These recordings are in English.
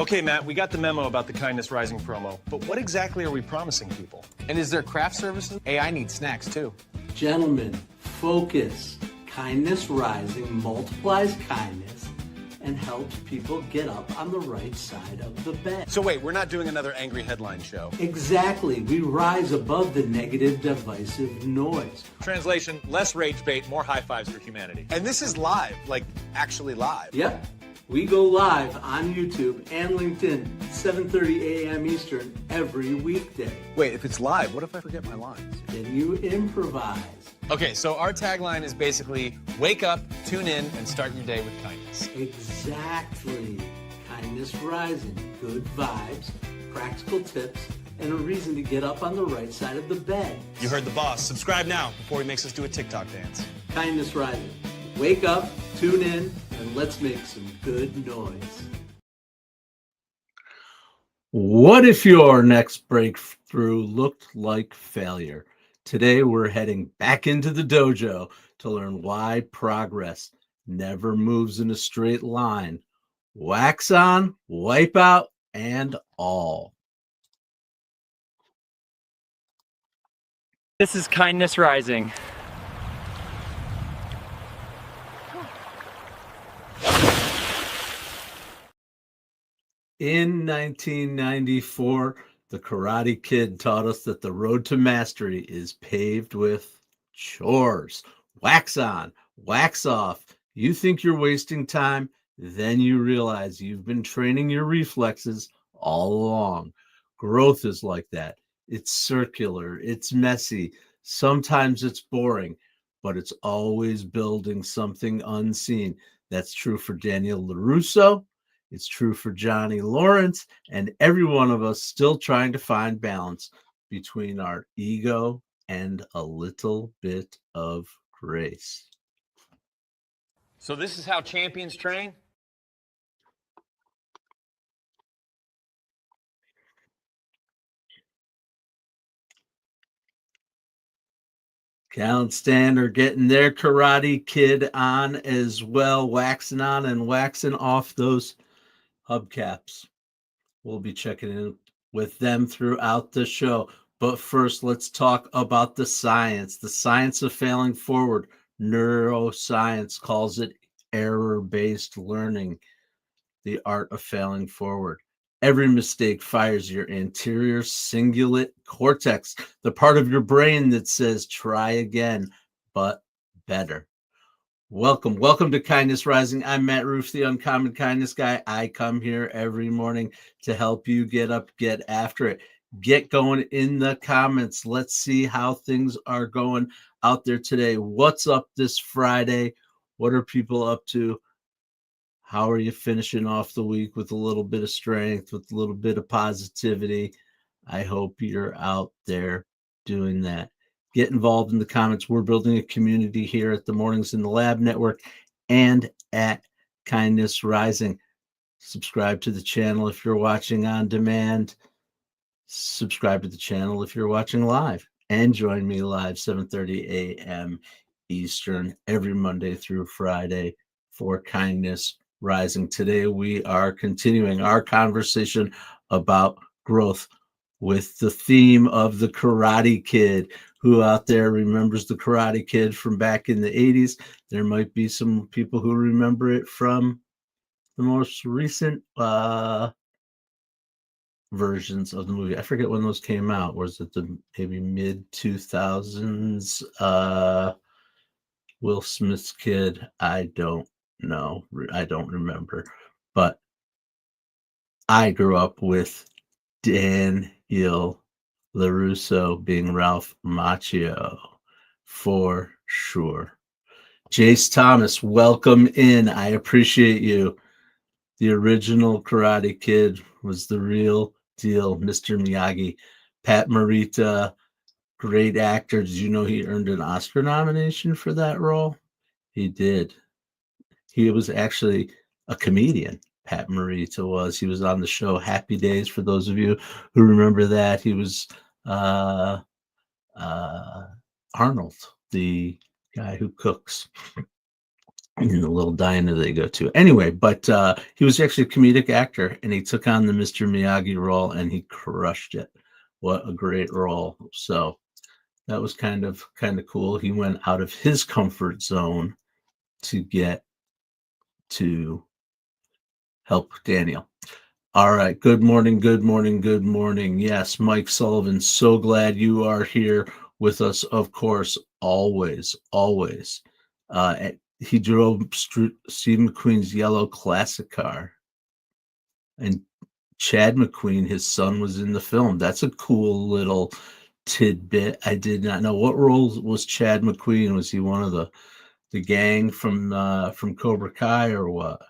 Okay, Matt, we got the memo about the Kindness Rising promo, but what exactly are we promising people? And is there craft services? Hey, I need snacks too. Gentlemen, focus. Kindness Rising multiplies kindness and helps people get up on the right side of the bed. So wait, we're not doing another angry headline show. Exactly. We rise above the negative, divisive noise. Translation, less rage bait, more high fives for humanity. And this is live, like actually live. Yep. We go live on YouTube and LinkedIn, 7:30 a.m. Eastern every weekday. Wait, if it's live, what if I forget my lines? Then you improvise. Okay, so our tagline is basically wake up, tune in, and start your day with kindness. Exactly. Kindness Rising. Good vibes, practical tips, and a reason to get up on the right side of the bed. You heard the boss. Subscribe now before he makes us do a TikTok dance. Kindness Rising. Wake up, tune in, and let's make some good noise. What if your next breakthrough looked like failure? Today, we're heading back into the dojo to learn why progress never moves in a straight line. Wax on, wipe out, and all. This is Kindness Rising. In 1994, the Karate Kid taught us that the road to mastery is paved with chores. Wax on, wax off. You think you're wasting time, then you realize you've been training your reflexes all along. Growth is like that. It's circular, it's messy, sometimes it's boring, but it's always building something unseen. That's true for Daniel LaRusso. It's true for Johnny Lawrence, and every one of us still trying to find balance between our ego and a little bit of grace. So this is how champions train? Cal and Stan are getting their Karate Kid on as well, waxing on and waxing off those hubcaps. We'll be checking in with them throughout the show. But first, let's talk about the science of failing forward. Neuroscience calls it error-based learning, the art of failing forward. Every mistake fires your anterior cingulate cortex, the part of your brain that says, try again, but better. Welcome to Kindness Rising. I'm Matt Rouff, the Uncommon Kindness Guy. I come here every morning to help you get up, get after it. Get going in the comments. Let's see how things are going out there today. What's up this Friday? What are people up to? How are you finishing off the week with a little bit of strength, with a little bit of positivity? I hope you're out there doing that. Get involved in the comments. We're building a community here at the Mornings in the Lab Network and at Kindness Rising. Subscribe to the channel if you're watching on demand. Subscribe to the channel if you're watching live. And join me live 7:30 a.m. Eastern every Monday through Friday for Kindness Rising. Today we are continuing our conversation about growth with the theme of the Karate Kid. Who out there remembers the Karate Kid from back in the 80s? There might be some people who remember it from the most recent versions of the movie. I forget when those came out. Was it the maybe mid 2000s? Will Smith's kid? I don't know. I don't remember. But I grew up with Daniel LaRusso being Ralph Macchio for sure. Jace Thomas, welcome in. I appreciate you. The original Karate Kid was the real deal, Mr. Miyagi. Pat Morita, great actor. Did you know he earned an Oscar nomination for that role? He did. He was actually a comedian. Pat Morita was. He was on the show Happy Days, for those of you who remember that. He was Arnold, the guy who cooks. in the little diner they go to. Anyway, but he was actually a comedic actor, and he took on the Mr. Miyagi role, and he crushed it. What a great role! So that was kind of cool. He went out of his comfort zone to get to help Daniel. All right. Good morning. Good morning. Good morning. Yes, Mike Sullivan. So glad you are here with us. Of course, always, always. He drove Steve McQueen's yellow classic car, and Chad McQueen, his son, was in the film. That's a cool little tidbit. I did not know. What role was Chad McQueen? Was he one of the gang from Cobra Kai or what?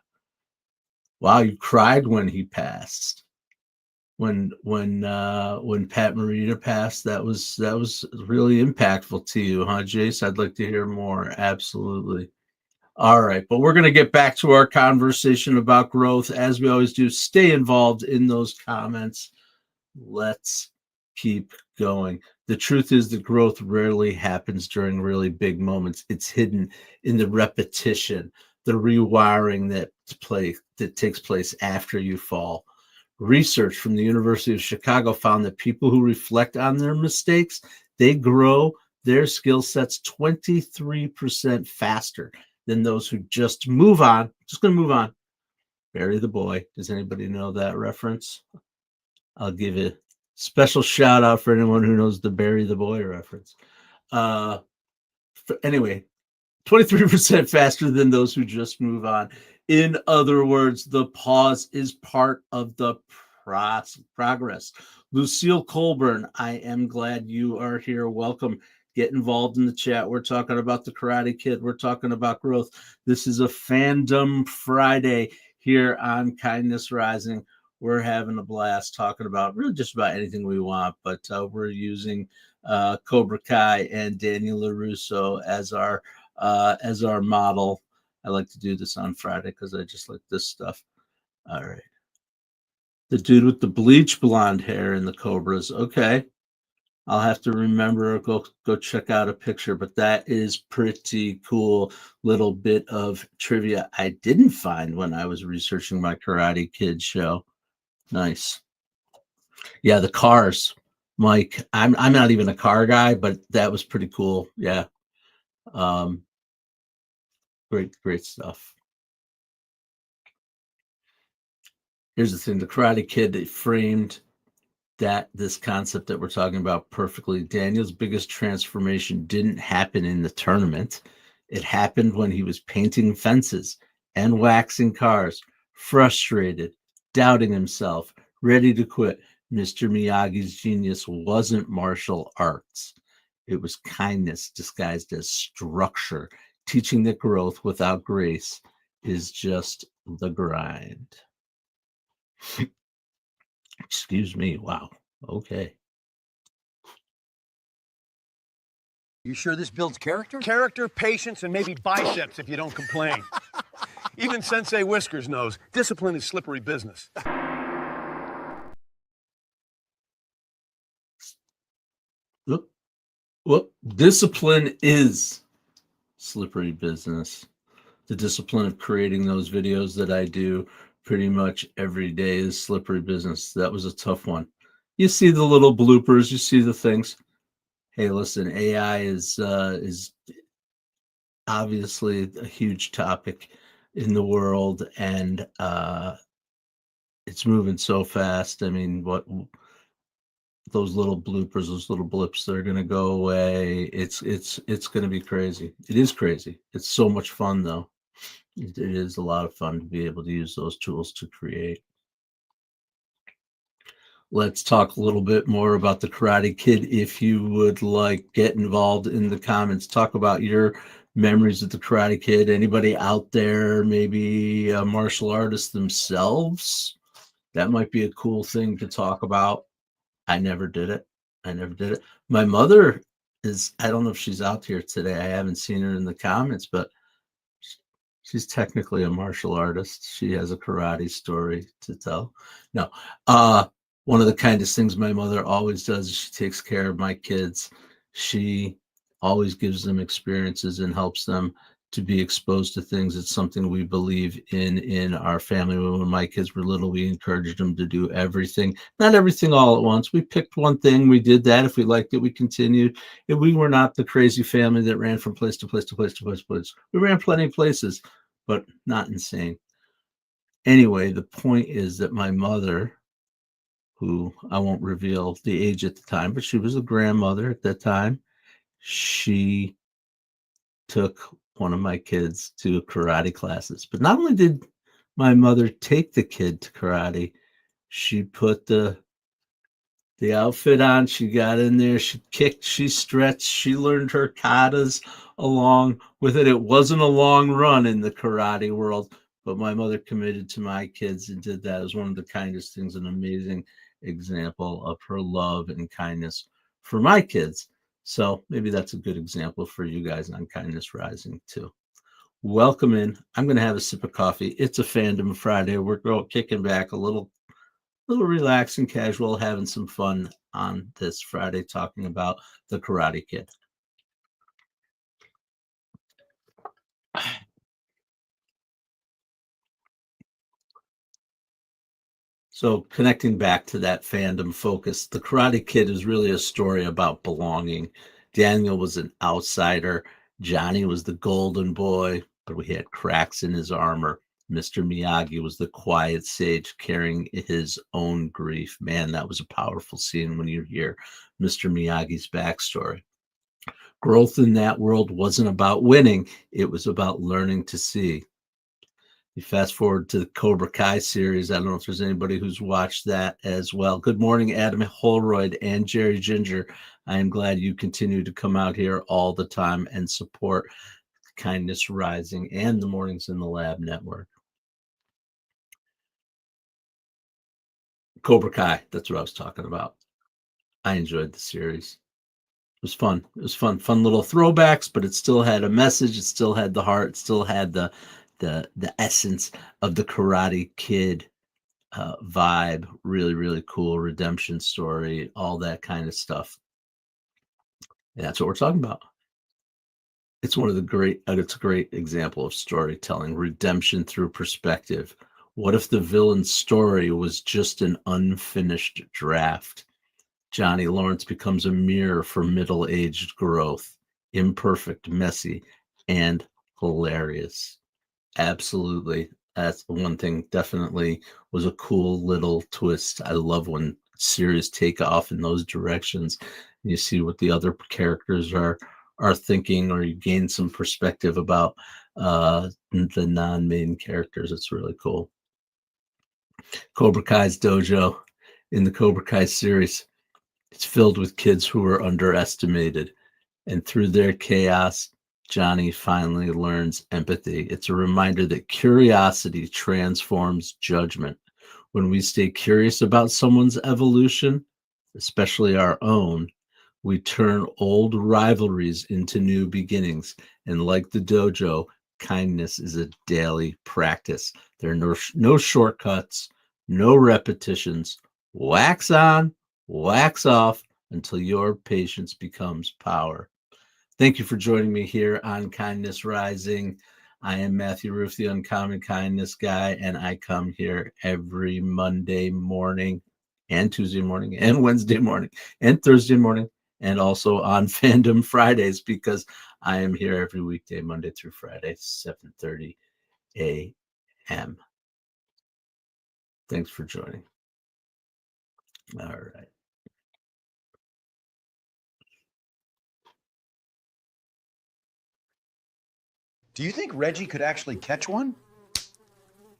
Wow, you cried when he passed. When Pat Morita passed, that was really impactful to you, huh, Jace? I'd like to hear more. Absolutely. All right, but we're going to get back to our conversation about growth. As we always do, stay involved in those comments. Let's keep going. The truth is that growth rarely happens during really big moments. It's hidden in the repetition, the rewiring that takes place after you fall. Research from the University of Chicago found that people who reflect on their mistakes, they grow their skill sets 23% faster than those who just move on. Just going to move on. Bury the boy. Does anybody know that reference? I'll give a special shout out for anyone who knows the Bury the Boy reference. Anyway, 23% faster than those who just move on. In other words, the pause is part of the progress. Lucille Colburn, I am glad you are here. Welcome. Get involved in the chat. We're talking about the Karate Kid. We're talking about growth. This is a Fandom Friday here on Kindness Rising. We're having a blast talking about really just about anything we want, but we're using Cobra Kai and Daniel LaRusso as our model. I like to do this on Friday because I just like this stuff. All right. The dude with the bleach blonde hair in the Cobras. Okay. I'll have to remember, go check out a picture, but that is pretty cool. Little bit of trivia I didn't find when I was researching my Karate Kid show. Nice. Yeah, the cars, Mike. I'm not even a car guy, but that was pretty cool. Yeah. Great stuff. Here's the thing: the Karate Kid, they framed this concept that we're talking about perfectly. Daniel's biggest transformation didn't happen in the tournament. It happened when he was painting fences and waxing cars, frustrated, doubting himself, ready to quit. Mr. Miyagi's genius wasn't martial arts. It was kindness disguised as structure, teaching that growth without grace is just the grind. Excuse me. Wow. Okay. You sure this builds character? Character, patience, and maybe biceps if you don't complain. Even Sensei Whiskers knows discipline is slippery business. Discipline is slippery business. The discipline of creating those videos that I do pretty much every day is slippery business. That was a tough one. You see the little bloopers, you see the things. Hey, listen, AI is obviously a huge topic in the world, and it's moving so fast. I mean, what those little bloopers, those little blips, they're going to go away. It's going to be crazy. It is crazy. It's so much fun, though. It is a lot of fun to be able to use those tools to create. Let's talk a little bit more about the Karate Kid. If you would like, get involved in the comments. Talk about your memories of the Karate Kid. Anybody out there, maybe a martial artist themselves? That might be a cool thing to talk about. I never did it. My mother is, I don't know if she's out here today. I haven't seen her in the comments, but she's technically a martial artist. She has a karate story to tell. No, one of the kindest things my mother always does is she takes care of my kids. She always gives them experiences and helps them to be exposed to things. It's something we believe in our family. When my kids were little, we encouraged them to do everything, not everything all at once. We picked one thing, we did that. If we liked it, we continued. If we were not the crazy family that ran from place to place to place to place to place. We ran plenty of places, but not insane. Anyway, the point is that my mother, who I won't reveal the age at the time, but she was a grandmother at that time, she took one of my kids to karate classes. But not only did my mother take the kid to karate, she put the outfit on, she got in there, she kicked, she stretched, she learned her katas along with it. It wasn't a long run in the karate world, but my mother committed to my kids and did that. It was one of the kindest things, an amazing example of her love and kindness for my kids. So maybe that's a good example for you guys on Kindness Rising too. Welcome in. I'm going to have a sip of coffee. It's a Fandom Friday. We're kicking back a little relaxed and casual, having some fun on this Friday, talking about the Karate Kid. So connecting back to that fandom focus, the Karate Kid is really a story about belonging. Daniel was an outsider. Johnny was the golden boy, but we had cracks in his armor. Mr. Miyagi was the quiet sage carrying his own grief. Man, that was a powerful scene when you hear Mr. Miyagi's backstory. Growth in that world wasn't about winning. It was about learning to see. You fast forward to the Cobra Kai series. I don't know if there's anybody who's watched that as well. Good morning, Adam Holroyd and Jerry Ginger. I am glad you continue to come out here all the time and support Kindness Rising and the Mornings in the Lab Network. Cobra Kai, that's what I was talking about. I enjoyed the series. It was fun. It was fun little throwbacks, but it still had a message. It still had the heart. It still had the essence of the Karate Kid vibe. Really, really cool redemption story, all that kind of stuff. And that's what we're talking about. It's one of the it's a great example of storytelling, redemption through perspective. What if the villain's story was just an unfinished draft? Johnny Lawrence becomes a mirror for middle-aged growth, imperfect, messy, and hilarious. Absolutely. That's the one thing. Definitely was a cool little twist. I love when series take off in those directions. You see what the other characters are thinking, or you gain some perspective about the non-main characters. It's really cool. Cobra Kai's dojo in the Cobra Kai series, it's filled with kids who are underestimated, and through their chaos, Johnny finally learns empathy. It's a reminder that curiosity transforms judgment. When we stay curious about someone's evolution, especially our own, we turn old rivalries into new beginnings. And like the dojo, kindness is a daily practice. There are no shortcuts, no repetitions. Wax on, wax off until your patience becomes power. Thank you for joining me here on Kindness Rising. I am Matthew Rouff, the Uncommon Kindness Guy, and I come here every Monday morning and Tuesday morning and Wednesday morning and Thursday morning, and also on Fandom Fridays, because I am here every weekday, Monday through Friday, 7:30 a.m. Thanks for joining. All right. Do you think Reggie could actually catch one?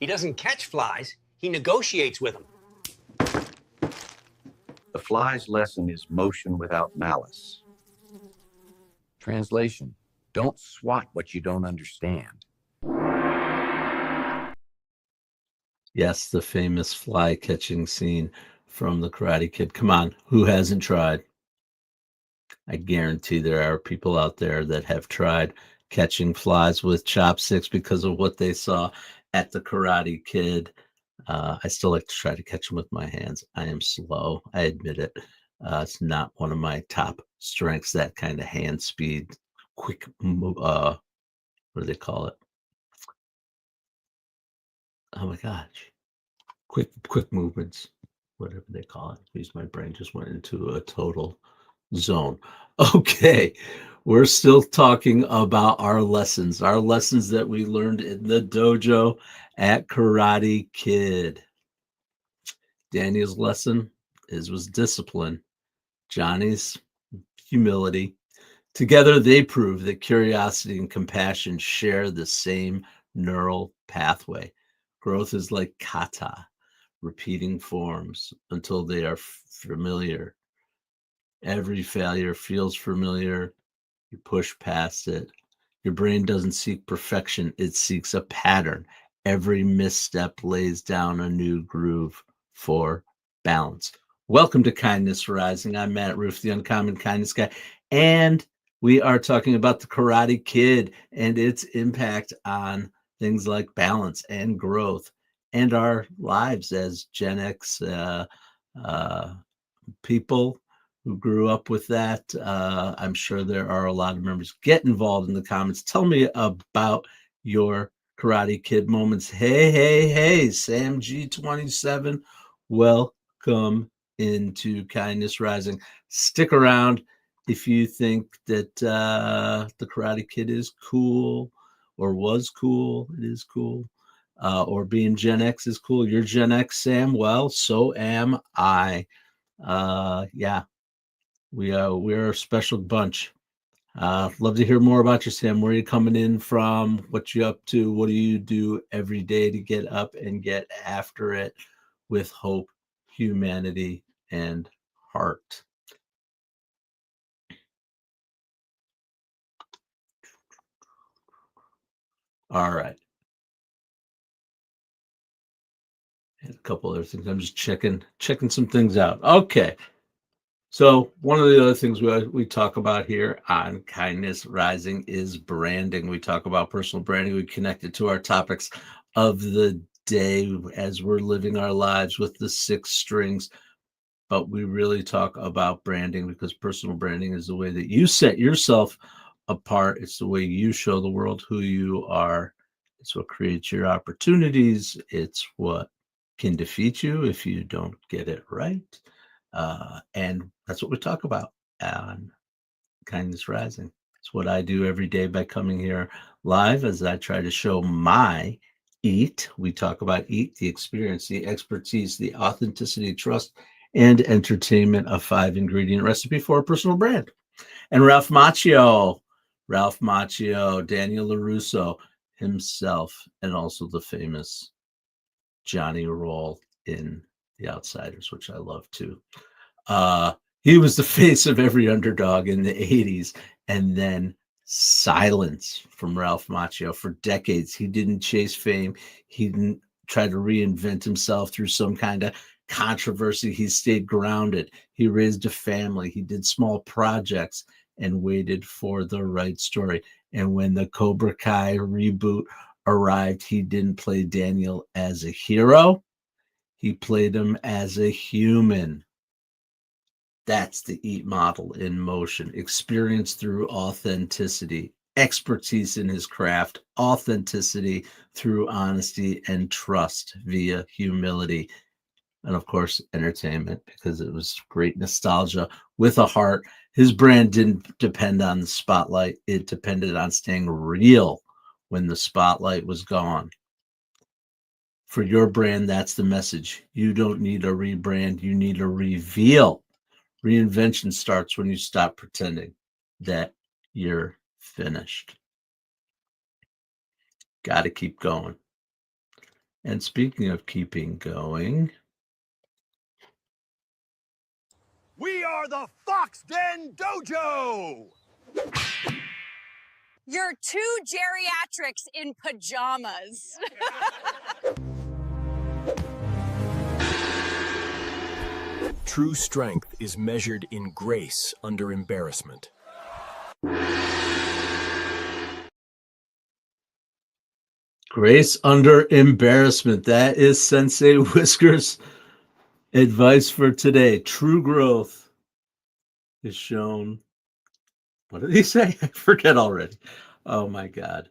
He doesn't catch flies. He negotiates with them. The fly's lesson is motion without malice. Translation: don't swat what you don't understand. Yes, the famous fly catching scene from the Karate Kid. Come on, who hasn't tried? I guarantee there are people out there that have tried catching flies with chopsticks because of what they saw at the Karate Kid. I still like to try to catch them with my hands. I am slow. I admit it. It's not one of my top strengths, that kind of hand speed, quick what do they call it? Oh my gosh. Quick movements, whatever they call it. Because my brain just went into a total zone. Okay. We're still talking about our lessons that we learned in the dojo at Karate Kid. Daniel's lesson was discipline. Johnny's humility. Together, they prove that curiosity and compassion share the same neural pathway. Growth is like kata, repeating forms until they are familiar. Every failure feels familiar. You push past it. Your brain doesn't seek perfection, it seeks a pattern. Every misstep lays down a new groove for balance. Welcome to Kindness Rising. I'm Matt Rouff, the Uncommon Kindness Guy, and we are talking about the Karate Kid and its impact on things like balance and growth and our lives as Gen X people who grew up with that. I'm sure there are a lot of members. Get involved in the comments. Tell me about your Karate Kid moments. Hey, Sam G27. Welcome into Kindness Rising. Stick around if you think that the Karate Kid is cool or was cool. It is cool. Or being Gen X is cool. You're Gen X, Sam. Well, so am I. Yeah. We're a special bunch. Love to hear more about you, Sam. Where are you coming in from? What you up to? What do you do every day to get up and get after it with hope, humanity, and heart? All right. And a couple other things. I'm just checking some things out. Okay. So one of the other things we talk about here on Kindness Rising is branding. We talk about personal branding. We connect it to our topics of the day as we're living our lives with the 6 strings. But we really talk about branding because personal branding is the way that you set yourself apart. It's the way you show the world who you are. It's what creates your opportunities. It's what can defeat you if you don't get it right. And that's what we talk about on Kindness Rising. It's what I do every day by coming here live as I try to show my EAT. We talk about EAT, the experience, the expertise, the authenticity, trust, and entertainment, a 5-ingredient recipe for a personal brand. And Ralph Macchio, Daniel LaRusso himself, and also the famous Johnny Roll in The Outsiders, which I love too. He was the face of every underdog in the 80s, and then silence from Ralph Macchio for decades. He didn't chase fame. He didn't try to reinvent himself through some kind of controversy. He stayed grounded. He raised a family. He did small projects and waited for the right story. And when the Cobra Kai reboot arrived, he didn't play Daniel as a hero. He played him as a human. That's the EAT model in motion. Experience through authenticity, expertise in his craft, authenticity through honesty, and trust via humility. And of course, entertainment, because it was great nostalgia with a heart. His brand didn't depend on the spotlight. It depended on staying real when the spotlight was gone. For your brand, that's the message. You don't need a rebrand. You need a reveal. Reinvention starts when you stop pretending that you're finished. Got to keep going. And speaking of keeping going, We are the Fox Den Dojo! You're 2 geriatrics in pajamas. True strength is measured in grace under embarrassment. grace under embarrassment. That is Sensei Whiskers' advice for today. True growth is shown. What did he say? I forget already. Oh my God.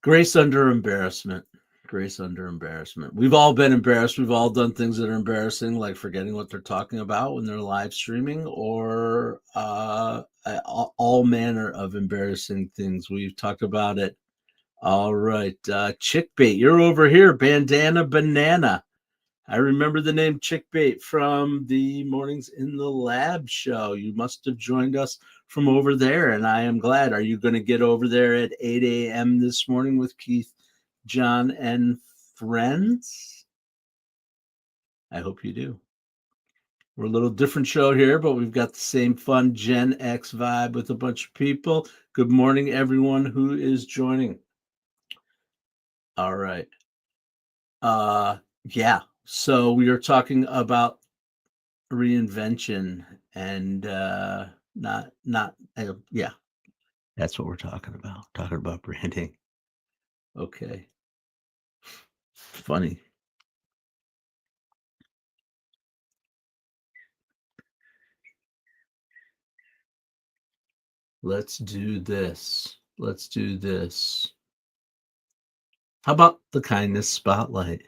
Grace under embarrassment. Grace under embarrassment. We've all been embarrassed. We've all done things that are embarrassing, like forgetting what they're talking about when they're live streaming, or all manner of embarrassing things. We've talked about it. All right. Chickbait, you're over here. Bandana Banana. I remember the name Chickbait from the Mornings in the Lab show. You must have joined us from over there, and I am glad. Are you going to get over there at 8 a.m. this morning with Keith, John, and friends? I hope you do. We're a little different show here, but we've got the same fun Gen X vibe with a bunch of people. Good morning, everyone who is joining. All right. Yeah. So we are talking about reinvention and yeah. That's what we're talking about. Talking about branding. Okay. Funny. Let's do this. Let's do this. How about the kindness spotlight?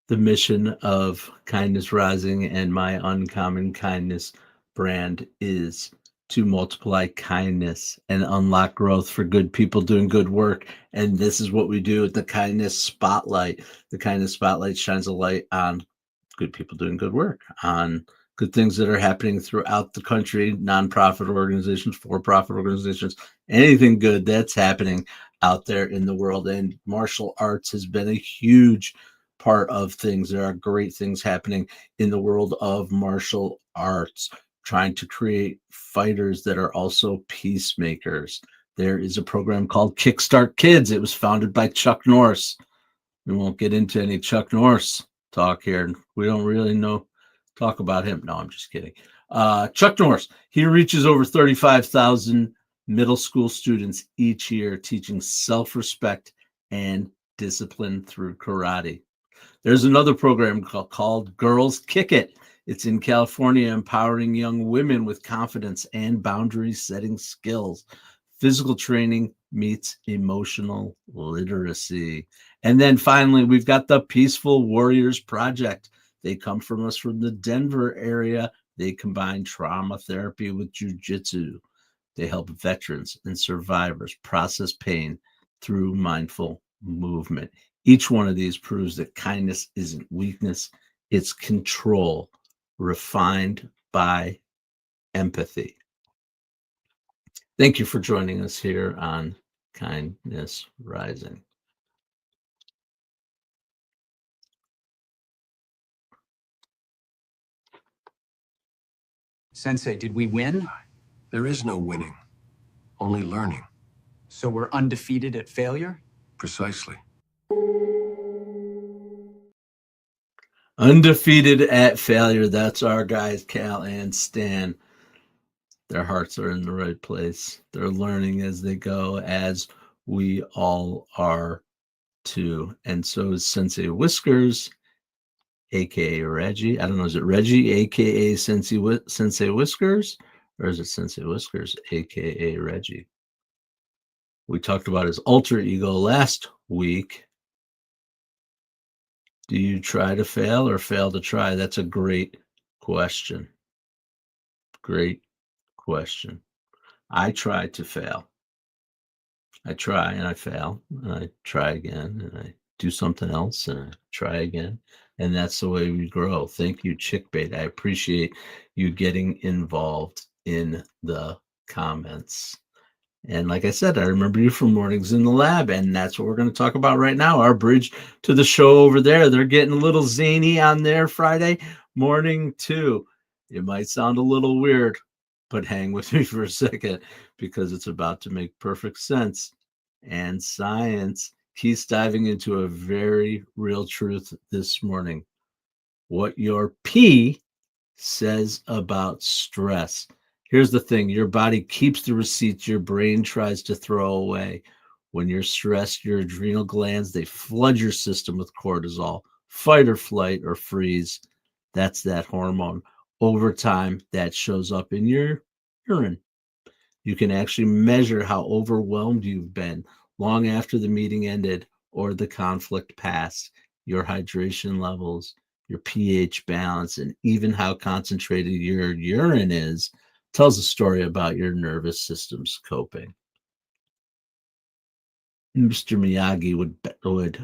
The mission of Kindness Rising and my Uncommon Kindness brand is to multiply kindness and unlock growth for good people doing good work. And this is what we do at the Kindness Spotlight. The Kindness Spotlight shines a light on good people doing good work, on good things that are happening throughout the country, nonprofit organizations, for-profit organizations, anything good that's happening out there in the world. And martial arts has been a huge part of things. There are great things happening in the world of martial arts, trying to create fighters that are also peacemakers. There is a program called Kickstart Kids. It was founded by Chuck Norris. We won't get into any Chuck Norris talk here. We don't really talk about him. No, I'm just kidding. Chuck Norris, he reaches over 35,000 middle school students each year, teaching self-respect and discipline through karate. There's another program called Girls Kick It. It's in California, empowering young women with confidence and boundary setting skills. Physical training meets emotional literacy. And then finally, we've got the Peaceful Warriors Project. They come from us from the Denver area. They combine trauma therapy with jujitsu. They help veterans and survivors process pain through mindful movement. Each one of these proves that kindness isn't weakness, it's control, refined by empathy. Thank you for joining us here on Kindness Rising. Sensei, did we win? There is no winning, only learning. So we're undefeated at failure? Precisely. Undefeated at failure. That's our guys, Cal and Stan. Their hearts are in the right place. They're learning as they go, as we all are too. And so is Sensei Whiskers, aka Reggie. I don't know, is it Reggie, aka Sensei Whiskers? Or is it Sensei Whiskers, aka Reggie? We talked about his alter ego last week. Do you try to fail or fail to try? That's a great question. Great question. I try to fail. I try and I fail, and I try again, and I do something else, and I try again. And that's the way we grow. Thank you, Chickbait. I appreciate you getting involved in the comments. And like I said, I remember you from Mornings in the Lab, and that's what we're going to talk about right now. Our bridge to the show over there. They're getting a little zany on their Friday morning too. It might sound a little weird, but hang with me for a second because it's about to make perfect sense. And science keeps diving into a very real truth this morning. What your P says about stress. Here's the thing. Your body keeps the receipts your brain tries to throw away. When you're stressed, your adrenal glands, they flood your system with cortisol, fight or flight or freeze. That's that hormone. Over time, that shows up in your urine. You can actually measure how overwhelmed you've been. long after the meeting ended or the conflict passed. Your hydration levels, your pH balance, and even how concentrated your urine is tells a story about your nervous system's coping. Mr. Miyagi would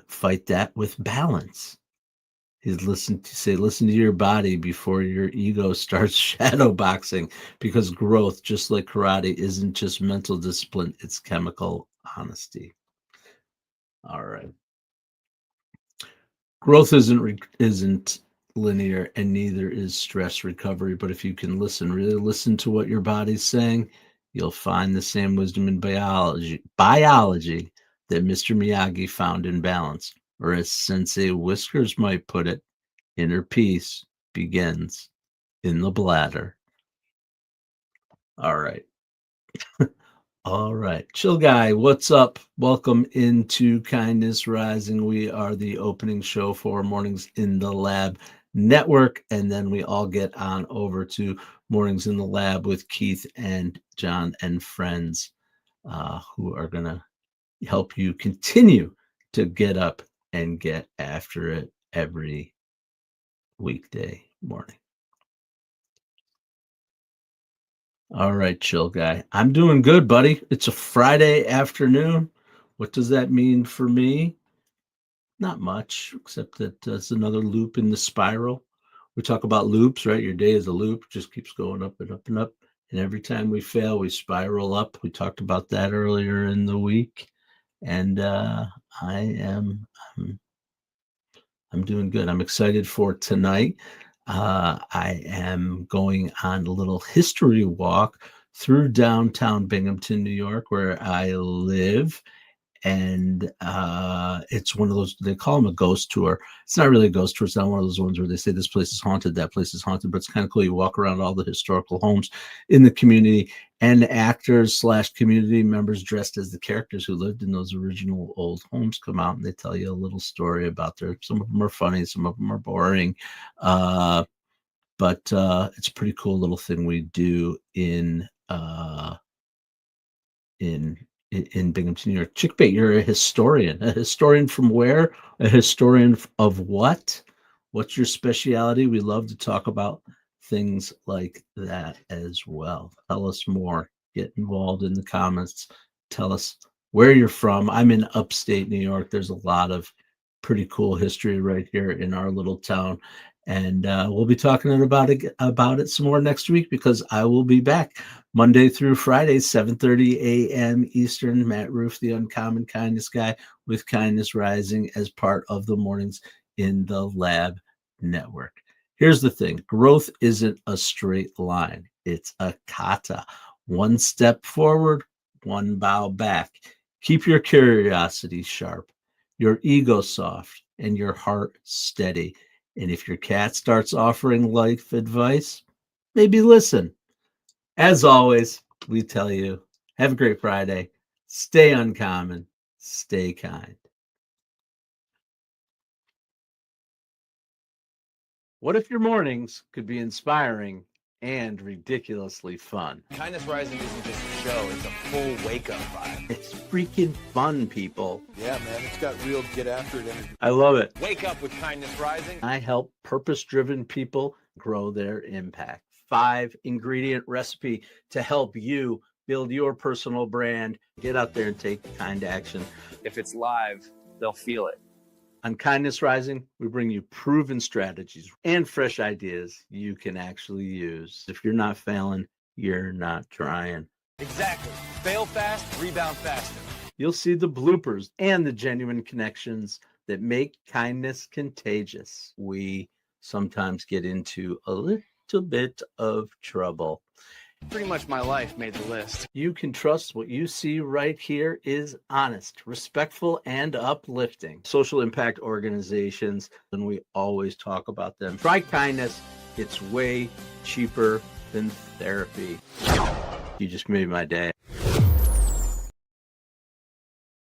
fight that with balance. He'd listen to your body before your ego starts shadow boxing, because growth, just like karate, isn't just mental discipline, it's chemical honesty. All right. Growth isn't linear, and neither is stress recovery. But if you can really listen to what your body's saying, you'll find the same wisdom in biology that Mr. Miyagi found in balance, or as Sensei Whiskers might put it, inner peace begins in the bladder. All right. All right. Chill Guy, what's up? Welcome into Kindness Rising. We are the opening show for Mornings in the Lab Network, and then we all get on over to Mornings in the Lab with Keith and John and friends who are going to help you continue to get up and get after it every weekday morning. All right, Chill Guy. I'm doing good, buddy. It's a Friday afternoon. What does that mean for me? Not much, except that it's another loop in the spiral. We talk about loops, right? Your day is a loop, just keeps going up and up and up. And every time we fail, we spiral up. We talked about that earlier in the week. And I'm doing good. I'm excited for tonight. I am going on a little history walk through downtown Binghamton, New York, where I live. And it's one of those, they call them a ghost tour. It's not really a ghost tour. It's not one of those ones where they say this place is haunted, that place is haunted, but it's kind of cool. You walk around all the historical homes in the community, and actors / community members dressed as the characters who lived in those original old homes come out, and they tell you a little story about some of them are funny, some of them are boring. But it's a pretty cool little thing we do in Binghamton, New York. Chickbait, you're a historian. A historian from where? A historian of what? What's your specialty? We love to talk about things like that as well. Tell us more. Get involved in the comments. Tell us where you're from. I'm in upstate New York. There's a lot of pretty cool history right here in our little town. And we'll be talking about it some more next week, because I will be back Monday through Friday, 7:30 a.m. Eastern. Matt Rouff, the Uncommon Kindness Guy, with Kindness Rising as part of the Mornings in the Lab Network. Here's the thing. Growth isn't a straight line. It's a kata. One step forward, one bow back. Keep your curiosity sharp, your ego soft, and your heart steady. And if your cat starts offering life advice, maybe listen. As always, we tell you, have a great Friday. Stay uncommon. Stay kind. What if your mornings could be inspiring and ridiculously fun? Kindness Rising isn't just a show, it's a full wake-up vibe. It's freaking fun, people. Yeah, man, it's got real get after it energy. I love it. Wake up with Kindness Rising. I help purpose-driven people grow their impact. 5-ingredient recipe to help you build your personal brand. Get out there and take kind action. If it's live, they'll feel it. On Kindness Rising, we bring you proven strategies and fresh ideas you can actually use. If you're not failing, you're not trying. Exactly. Fail fast, rebound faster. You'll see the bloopers and the genuine connections that make kindness contagious. We sometimes get into a little bit of trouble. Pretty much my life made the list. You can trust what you see right here is honest, respectful, and uplifting. Social impact organizations, and we always talk about them. Try kindness. It's way cheaper than therapy. You just made my day.